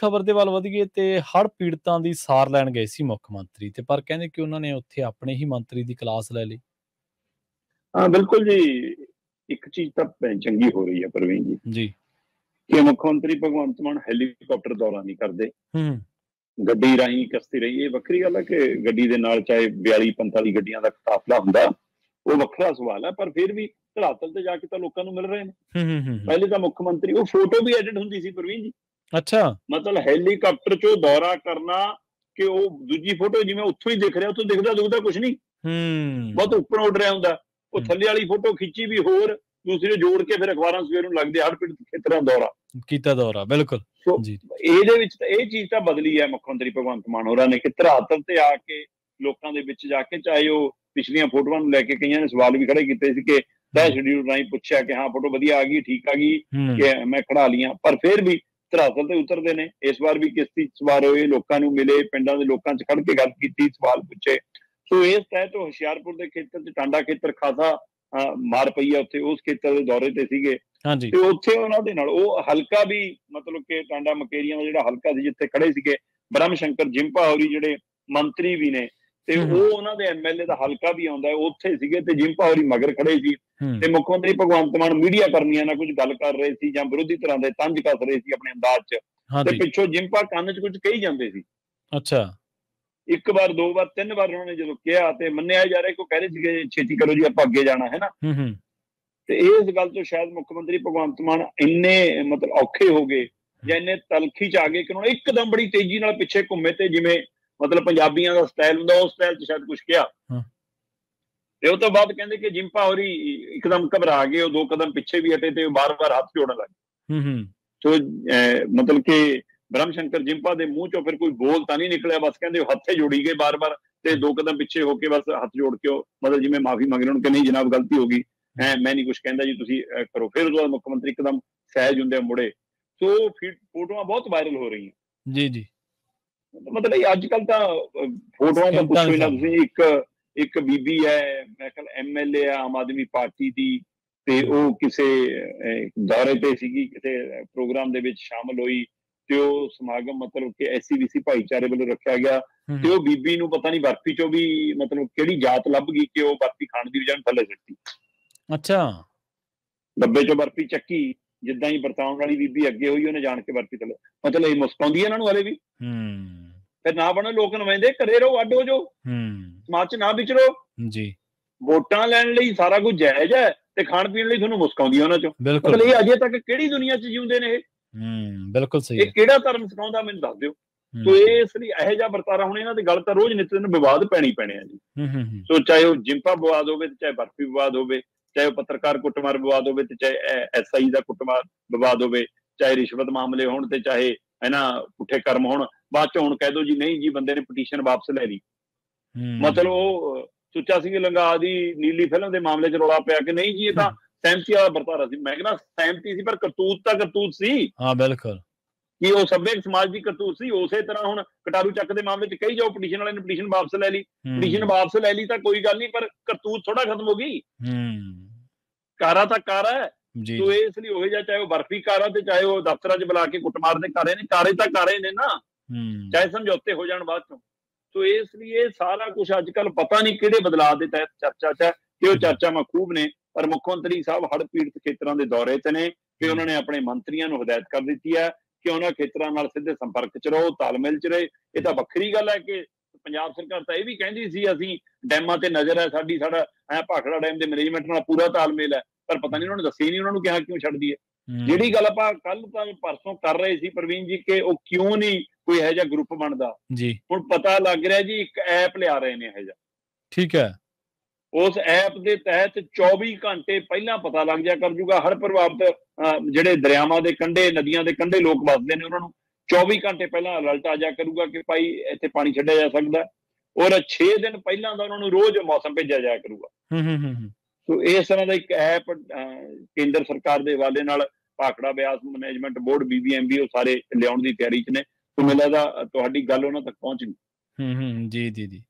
ਖਬਰ ਦੇ ਵੱਲ ਵਧੀਏ ਤੇ ਹੜ੍ਹ ਪੀੜਤਾਂ ਦੀ ਸਾਰ ਲੈਣ ਗਏ ਸੀ ਮੁੱਖ ਮੰਤਰੀ ਤੇ ਪਰ ਕਹਿੰਦੇ ਕਿ ਉਹਨਾਂ ਨੇ ਉੱਥੇ ਆਪਣੇ ਹੀ ਮੰਤਰੀ ਦੀ ਕਲਾਸ ਲੈ ਲਈ। हाँ बिल्कुल जी। एक चीज तो चंगी हो रही है प्रवीण जी जी कि मुख्यमंत्री भगवंत मान हैलीकॉप्टर दौरा नहीं करते, ਗੱਡੀ ਰਾਹੀਂ ਕਸਤੀ ਰਹੀ। ਇਹ ਵੱਖਰੀ ਗੱਲ ਹੈ ਕਿ ਗੱਡੀ ਦੇ ਨਾਲ ਚਾਹੇ 42-45 ਗੱਡੀਆਂ ਦਾ ਕਾਫਲਾ ਹੁੰਦਾ, ਉਹ ਵੱਖਰਾ ਸਵਾਲ ਹੈ, ਪਰ ਫਿਰ ਵੀ ਧਰਾਤਲ ਤੇ ਜਾ ਕੇ ਤਾਂ ਲੋਕਾਂ ਨੂੰ ਮਿਲ ਰਹੇ ਨੇ। ਪਹਿਲੇ ਤਾਂ ਮੁੱਖ ਮੰਤਰੀ ਉਹ ਫੋਟੋ ਵੀ ਐਡਿਟ ਹੁੰਦੀ ਸੀ ਪ੍ਰਵੀਨ ਜੀ। ਅੱਛਾ, ਮਤਲਬ ਹੈਲੀਕਾਪਟਰ ਚੋਂ ਦੌਰਾ ਕਰਨਾ ਕਿ ਉਹ ਦੂਜੀ ਫੋਟੋ ਜਿਵੇਂ ਉੱਥੋਂ ਹੀ ਦਿਖ ਰਿਹਾ, ਉੱਥੋਂ ਦਿਖਦਾ ਦੁਖਦਾ ਕੁਛ ਨਹੀਂ, ਬਹੁਤ ਉੱਪਰੋਂ ਉੱਡ ਰਿਹਾ ਹੁੰਦਾ। ਉਹ ਥੱਲੇ ਵਾਲੀ ਫੋਟੋ ਖਿੱਚੀ ਵੀ ਹੋਰ, ਦੂਸਰੇ ਜੋੜ ਕੇ ਫਿਰ ਅਖਬਾਰਾਂ ਸਵੇਰ ਨੂੰ ਲੱਗਦੇ ਹੜ੍ਹ ਪੀੜਤ ਖੇਤਰਾਂ ਦੌਰਾ ਕੀਤਾ ਦੌਰਾ। ਬਿਲਕੁਲ ਜੀ। ਇਹਦੇ ਵਿੱਚ ਤਾਂ ਇਹ ਚੀਜ਼ ਤਾਂ ਬਦਲੀ ਹੈ ਮੁੱਖ ਮੰਤਰੀ ਭਗਵੰਤ ਮਾਨ ਹੋਰਾਂ ਨੇ ਕਿ ਧਰਾਤਲ ਤੇ ਆ ਕੇ ਲੋਕਾਂ ਦੇ ਵਿੱਚ ਜਾ ਕੇ, ਚਾਹੇ ਉਹ ਪਿਛਲੀਆਂ ਫੋਟੋਆਂ ਨੂੰ ਲੈ ਕੇ ਕਈਆਂ ਨੇ ਸਵਾਲ ਵੀ ਖੜੇ ਕੀਤੇ ਸੀ ਕਿ ਤੈਅ ਸ਼ਡਿਊਲ ਰਾਹੀਂ ਪੁੱਛਿਆ ਕਿ ਹਾਂ ਫੋਟੋ ਵਧੀਆ ਆ ਗਈ, ਠੀਕ ਆ ਗਈ, ਕਿ ਮੈਂ ਖੜਾ ਲੀਆਂ, ਪਰ ਫਿਰ ਵੀ ਧਰਾਤਲ ਤੇ ਉਤਰਦੇ ਨੇ। ਇਸ ਵਾਰ ਵੀ ਕਿਸ਼ਤੀ ਸਵਾਰ ਹੋਏ, ਲੋਕਾਂ ਨੂੰ ਮਿਲੇ, ਪਿੰਡਾਂ ਦੇ ਲੋਕਾਂ 'ਚ ਖੜ ਕੇ ਗੱਲ ਕੀਤੀ, ਸਵਾਲ ਪੁੱਛੇ। ਸੋ ਇਸ ਤਹਿਤ ਹੁਸ਼ਿਆਰਪੁਰ ਦੇ ਖੇਤਰ 'ਚ ਟਾਂਡਾ ਖੇਤਰ ਖਾਸਾ ਮਾਰ ਪਈ ਆ, ਉੱਥੇ ਉਸ ਖੇਤਰ ਦੇ ਦੌਰੇ ਤੇ ਸੀਗੇ ਤੇ ਉੱਥੇ ਉਹਨਾਂ ਦੇ ਨਾਲ ਉਹ ਹਲਕਾ ਵੀ ਮਤਲਬ ਕਿ ਟਾਂਡਾ ਮਕੇਰੀਆਂ ਦਾ ਜਿਹੜਾ ਹਲਕਾ ਸੀ ਜਿੱਥੇ ਖੜੇ ਸੀਗੇ ਬ੍ਰਹਮ ਸ਼ੰਕਰ ਜਿੰਪਾ ਹੋਰੀ ਜਿਹੜੇ ਮੰਤਰੀ ਵੀ ਨੇ ਤੇ ਉਹ ਉਹਨਾਂ ਦੇ ਐਮਐਲਏ ਦਾ ਹਲਕਾ ਵੀ ਆਉਂਦਾ, ਉੱਥੇ ਸੀਗੇ ਤੇ ਜਿੰਪਾ ਹੋਰੀ ਮਗਰ ਖੜੇ ਸੀ ਤੇ ਮੁੱਖ ਮੰਤਰੀ ਭਗਵੰਤ ਮਾਨ ਮੀਡੀਆ ਕਰਮੀਆਂ ਨਾਲ ਕੁਝ ਗੱਲ ਕਰ ਰਹੇ ਸੀ ਜਾਂ ਵਿਰੋਧੀ ਧਿਰਾਂ ਦੇ ਤੰਜ ਕੱਸ ਰਹੇ ਸੀ ਆਪਣੇ ਅੰਦਾਜ਼ 'ਚ, ਤੇ ਪਿੱਛੋਂ ਜਿੰਪਾ ਕੰਨ 'ਚ ਕੁਝ ਕਹੀ ਜਾਂਦੇ ਸੀ। ਅੱਛਾ, ਇੱਕ ਵਾਰ, ਦੋ ਵਾਰ, ਤਿੰਨ ਵਾਰ ਉਹਨਾਂ ਨੇ ਜਦੋਂ ਕਿਹਾ ਤੇ ਮੰਨਿਆ ਜਾ ਰਿਹਾ ਕਿ ਉਹ ਕਹਿ ਰਹੇ ਸੀਗੇ ਛੇਤੀ ਕਰੋ ਜੀ ਆਪਾਂ ਅੱਗੇ ਜਾਣਾ ਹੈ ਨਾ। ਤੇ ਇਸ ਗੱਲ ਤੋਂ ਸ਼ਾਇਦ ਮੁੱਖ ਮੰਤਰੀ ਭਗਵੰਤ ਮਾਨ ਇੰਨੇ ਮਤਲਬ ਔਖੇ ਹੋ ਗਏ ਜਾਂ ਇੰਨੇ ਤਲਖੀ 'ਚ ਆ ਗਏ ਕਿ ਉਹਨਾਂ ਨੇ ਇੱਕਦਮ ਬੜੀ ਤੇਜ਼ੀ ਨਾਲ ਪਿੱਛੇ ਘੁੰਮੇ ਤੇ ਜਿਵੇਂ ਮਤਲਬ ਪੰਜਾਬੀਆਂ ਦਾ ਸਟਾਈਲ ਹੁੰਦਾ ਉਸ ਸਟਾਈਲ 'ਚ ਸ਼ਾਇਦ ਕੁਝ ਕਿਹਾ ਤੇ ਉਹ ਤੋਂ ਬਾਅਦ ਕਹਿੰਦੇ ਕਿ ਜਿੰਪਾ ਹੋਰੀ ਇੱਕਦਮ ਘਬਰਾ ਗਏ, ਉਹ ਦੋ ਕਦਮ ਪਿੱਛੇ ਵੀ ਹਟੇ ਤੇ ਬਾਰ-ਬਾਰ ਹੱਥ ਜੋੜਨ ਲੱਗੇ। ਸੋ ਮਤਲਬ ਕਿ ਬ੍ਰਹਮ ਸ਼ੰਕਰ ਜਿੰਪਾ ਦੇ ਮੂੰਹ ਚੋਂ ਫਿਰ ਕੋਈ ਬੋਲ ਤਾਂ ਨਹੀਂ ਨਿਕਲਿਆ, ਬਸ ਕਹਿੰਦੇ ਉਹ ਹੱਥੇ ਜੋੜੀ ਗਏ ਬਾਰ-ਬਾਰ ਤੇ ਦੋ ਕਦਮ ਪਿੱਛੇ ਹੋ ਕੇ ਬਸ ਹੱਥ ਜੋੜ ਕੇ ਉਹ ਮਤਲਬ ਜਿਵੇਂ ਮਾਫੀ ਮੰਗ ਰਹੇ ਕਿ ਨਹੀਂ ਜਨਾਬ ਗਲਤੀ ਹੋ ਗਈ, ਮੈਂ ਨਹੀਂ ਕੁਛ ਕਹਿੰਦਾ ਜੀ, ਤੁਸੀਂ ਕਰੋ। ਫਿਰ ਉਹਦੇ ਬਾਅਦ ਮੁੱਖ ਮੰਤਰੀ ਇੱਕਦਮ ਸਹਿਜ ਹੁੰਦੇ ਮੁੜੇ। ਸੋ ਫੋਟੋਆਂ ਬਹੁਤ ਵਾਇਰਲ ਹੋ ਰਹੀਆਂ ਜੀ ਜੀ। ਮਤਲਬ ਇਹ ਅੱਜ ਕੱਲ ਤਾਂ ਫੋਟੋਆਂ ਦਾ ਪੁੱਛੋ ਹੀ ਨਾ ਤੁਸੀਂ। ਇੱਕ ਬੀਬੀ ਹੈ, ਮੈਂ ਖਿਆਲ ਐਮਐਲਏ ਆ ਆਮ ਆਦਮੀ ਪਾਰਟੀ ਦੀ, ਤੇ ਉਹ ਕਿਸੇ ਦੌਰੇ ਤੇ ਸੀਗੀ, ਕਿਸੇ ਪ੍ਰੋਗਰਾਮ ਦੇ ਵਿੱਚ ਸ਼ਾਮਲ ਹੋਈ ਤੇ ਉਹ ਸਮਾਗਮ ਮਤਲਬ ਕਿ ਐਸਸੀਬੀਸੀ ਭਾਈਚਾਰੇ ਵੱਲੋਂ ਰੱਖਿਆ ਗਿਆ ਤੇ ਉਹ ਬੀਬੀ ਨੂੰ ਪਤਾ ਨਹੀਂ ਬਰਫੀ ਚੋਂ ਵੀ ਮਤਲਬ ਕਿਹੜੀ ਜਾਤ ਲੱਭ ਗਈ ਕਿ ਉਹ ਬਰਫੀ ਖਾਣ ਦੀ ਵਜ੍ਹਾ ਥੱਲੇ ਸਿੱਟੀ। ਅੱਛਾ, ਡੱਬੇ ਚੋਂ ਬਰਫੀ ਚੱਕੀ, ਜਿੱਦਾਂ ਹੀ ਵਰਤਾਉਣ ਵਾਲੀ ਬੀਬੀ ਅੱਗੇ ਹੋਈ ਉਹਨੇ ਜਾਣ ਕੇ ਬਰਫੀ ਥੱਲੇ, ਮਤਲਬ ਇਹ ਮੁਸਕਾਉਂਦੀ ਹੈ ਇਹਨਾਂ ਨੂੰ ਹਲੇ ਵੀ। ਫਿਰ ਨਾ ਬਣੋ ਲੋਕ ਨੁਮਾਇੰਦੇ, ਘਰੇ ਰਹੋ, ਅੱਡ ਹੋ ਜਾਓ, ਸਮਾਜ 'ਚ ਨਾ ਵਿਚਰੋ ਜੀ। ਵੋਟਾਂ ਲੈਣ ਲਈ ਸਾਰਾ ਕੁਝ ਜਾਇਜ਼ ਹੈ ਤੇ ਖਾਣ ਪੀਣ ਲਈ ਤੁਹਾਨੂੰ ਮੁਸਕਾਉਂਦੀ ਉਹਨਾਂ ਚੋਂ। ਮਤਲਬ ਇਹ ਅਜੇ ਤੱਕ ਕਿਹੜੀ ਦੁਨੀਆ 'ਚ ਜਿਉਂਦੇ ਨੇ ਇਹ? ਬਿਲਕੁਲ ਸਹੀ। ਇਹ ਕਿਹੜਾ ਧਰਮ ਸਿਖਾਉਂਦਾ ਮੈਨੂੰ ਦੱਸ ਦਿਓ। ਸੋ ਇਸ ਲਈ ਇਹੋ ਜਿਹਾ ਵਰਤਾਰਾ ਹੁਣ ਇਹਨਾਂ ਦੀ ਗੱਲ ਤਾਂ ਰੋਜ਼ ਨਿੱਤ ਦਿਨ ਵਿਵਾਦ ਪੈਣੇ ਆ ਜੀ। ਸੋ ਚਾਹੇ ਉਹ ਜਿੰਪਾ ਵਿਵਾਦ ਹੋਵੇ ਤੇ ਚਾਹੇ ਬਰਫੀ ਵਿਵਾਦ ਹੋਵੇ, ਚਾਹੇ ਉਹ ਪੱਤਰਕਾਰ ਕੁੱਟਮਾਰ ਵਿਵਾਦ ਹੋਵੇ ਤੇ ਚਾਹੇ ਐਸਆਈ ਦਾ ਕੁੱਟਮਾਰ ਵਿਵਾਦ ਹੋਵੇ, ਚਾਹੇ ਰਿਸ਼ਵਤ ਮਾਮਲੇ ਹੋਣ ਤੇ ਚਾਹੇ ਪੁੱਠੇ ਕਰਮ ਹੋਣ। ਬਾਅਦ ਚ ਹੁਣ ਕਹਿ ਦੋ ਜੀ ਨਹੀਂ ਜੀ ਬੰਦੇ ਨੇ ਪਟੀਸ਼ਨ ਵਾਪਸ ਲੈ ਲਈ। ਮਤਲਬ ਉਹ ਸੁੱਚਾ ਸਿੰਘ ਲੰਗਾ ਦੀ ਨੀਲੀ ਫਿਲਮ ਦੇ ਮਾਮਲੇ ਚ ਰੌਲਾ ਪਿਆ ਕਿ ਨਹੀਂ ਜੀ ਇਹ ਤਾਂ ਸਹਿਮਤੀ ਵਾਲਾ ਵਰਤਾਰਾ ਸੀ। ਮੈਂ ਕਹਿੰਦਾ ਸਹਿਮਤੀ ਸੀ ਪਰ ਕਰਤੂਤ ਤਾਂ ਕਰਤੂਤ ਸੀ। ਹਾਂ ਬਿਲਕੁਲ, ਕਿ ਉਹ ਸੱਭਿਅਕ ਸਮਾਜ ਦੀ ਕਰਤੂਤ ਸੀ। ਉਸੇ ਤਰ੍ਹਾਂ ਹੁਣ ਕਟਾਰੂ ਚੱਕ ਦੇ ਮਾਮਲੇ ਚ ਕਹੀ ਜਾਓ ਪਟੀਸ਼ਨ ਵਾਲੇ ਨੇ ਪਟੀਸ਼ਨ ਵਾਪਸ ਲੈ ਲਈ, ਪਟੀਸ਼ਨ ਵਾਪਸ ਲੈ ਲਈ ਤਾਂ ਕੋਈ ਗੱਲ ਨਹੀਂ, ਪਰ ਕਰਤੂਤ ਥੋੜਾ ਖਤਮ ਹੋ ਗਈ। ਕਾਰਾ ਤਾਂ ਕਾਰਾ ਹੈ। ਸੋ ਇਸ ਲਈ ਉਹ ਜਿਹਾ ਚਾਹੇ ਉਹ ਬਰਫੀ ਕਾਰਾ ਤੇ ਚਾਹੇ ਉਹ ਦਫ਼ਤਰਾਂ 'ਚ ਬੁਲਾ ਕੇ ਕੁੱਟਮਾਰ ਦੇ ਕਾਰੇ ਨੇ, ਕਾਰੇ ਤਾਂ ਕਾਰੇ ਨੇ ਨਾ, ਚਾਹੇ ਸਮਝੌਤੇ ਹੋ ਜਾਣ ਬਾਅਦ ਚੋਂ। ਸੋ ਇਸ ਲਈ ਇਹ ਸਾਰਾ ਕੁਛ ਅੱਜ ਕੱਲ ਪਤਾ ਨਹੀਂ ਕਿਹੜੇ ਬਦਲਾਅ ਦੇ ਤਹਿਤ ਚਰਚਾ 'ਚ ਹੈ ਕਿ ਉਹ ਚਰਚਾਵਾਂ ਖੂਬ ਨੇ, ਪਰ ਮੁੱਖ ਮੰਤਰੀ ਸਾਹਿਬ ਹੜ੍ਹ ਪੀੜਤ ਖੇਤਰਾਂ ਦੇ ਦੌਰੇ 'ਤੇ ਨੇ ਤੇ ਉਹਨਾਂ ਨੇ ਆਪਣੇ ਮੰਤਰੀਆਂ ਨੂੰ ਹਦਾਇਤ ਕਰ ਦਿੱਤੀ ਹੈ ਕਿ ਉਹਨਾਂ ਖੇਤਰਾਂ ਨਾਲ ਸਿੱਧੇ ਸੰਪਰਕ 'ਚ ਰਹੋ, ਤਾਲਮੇਲ 'ਚ ਰਹੇ। ਇਹ ਤਾਂ ਵੱਖਰੀ ਗੱਲ ਹੈ ਕਿ ਪੰਜਾਬ ਸਰਕਾਰ ਤਾਂ ਇਹ ਵੀ ਕਹਿੰਦੀ ਸੀ ਅਸੀਂ ਡੈਮਾਂ ਤੇ ਨਜ਼ਰ ਹੈ ਸਾਡੀ, ਸਾਡਾ ਭਾਖੜਾ ਡੈਮ ਦੇ ਮੈਨੇਜਮੈਂਟ ਨਾਲ ਪੂਰਾ ਤਾਲਮੇਲ ਹੈ, ਪਰ ਪਤਾ ਨਹੀਂ ਉਹਨਾਂ ਨੇ ਦੱਸਿਆ ਹੀ ਨਹੀਂ, ਉਹਨਾਂ ਨੂੰ ਕਿਹਾ ਕਿਉਂ ਛੱਡਦੀ ਹੈ। ਜਿਹੜੀ ਗੱਲ ਆਪਾਂ ਕੱਲ ਤਾਂ ਪਰਸੋਂ ਕਰ ਰਹੇ ਸੀ ਪ੍ਰਵੀਨ ਜੀ ਕਿ ਉਹ ਕਿਉਂ ਨਹੀਂ ਕੋਈ ਇਹੋ ਜਿਹਾ ਗਰੁੱਪ ਬਣਦਾ ਜੀ, ਹੁਣ ਪਤਾ ਲੱਗ ਰਿਹਾ ਜੀ ਇੱਕ ਐਪ ਲਿਆ ਰਹੇ ਨੇ ਇਹੋ ਜਿਹਾ। ਠੀਕ ਹੈ, ਉਸ ਐਪ ਦੇ ਤਹਿਤ 24 ਘੰਟੇ ਪਹਿਲਾਂ ਪਤਾ ਲੱਗ ਜਾ ਕਰ ਜੂਗਾ ਹੜ੍ਹ ਪ੍ਰਭਾਵਿਤ ਜਿਹੜੇ ਦਰਿਆਵਾਂ ਦੇ ਕੰਢੇ, ਨਦੀਆਂ ਦੇ ਕੰਢੇ ਲੋਕ ਵੱਸਦੇ ਨੇ, ਉਹਨਾਂ ਨੂੰ 24 ਘੰਟੇ ਪਹਿਲਾਂ ਅਲਰਟ ਆ ਜਾ ਕਰੂਗਾ ਕਿ ਭਾਈ ਇੱਥੇ ਪਾਣੀ ਛੱਡਿਆ ਜਾ ਸਕਦਾ, ਔਰ 6 ਦਿਨ ਪਹਿਲਾਂ ਦਾ ਉਹਨਾਂ ਨੂੰ ਰੋਜ਼ ਮੌਸਮ ਭੇਜਿਆ ਜਾਇਆ ਕਰੂਗਾ। ਸੋ ਇਸ ਤਰ੍ਹਾਂ ਦਾ ਇੱਕ ਐਪ ਕੇਂਦਰ ਸਰਕਾਰ ਦੇ ਹਵਾਲੇ ਨਾਲ Bhakra Beas management board BBMB ਉਹ ਸਾਰੇ ਲਿਆਉਣ ਦੀ ਤਿਆਰੀ 'ਚ ਨੇ। ਸੋ ਮੈਨੂੰ ਲੱਗਦਾ ਤੁਹਾਡੀ ਗੱਲ ਉਹਨਾਂ ਤੱਕ ਪਹੁੰਚ ਗਈ। ਜੀ ਜੀ ਜੀ।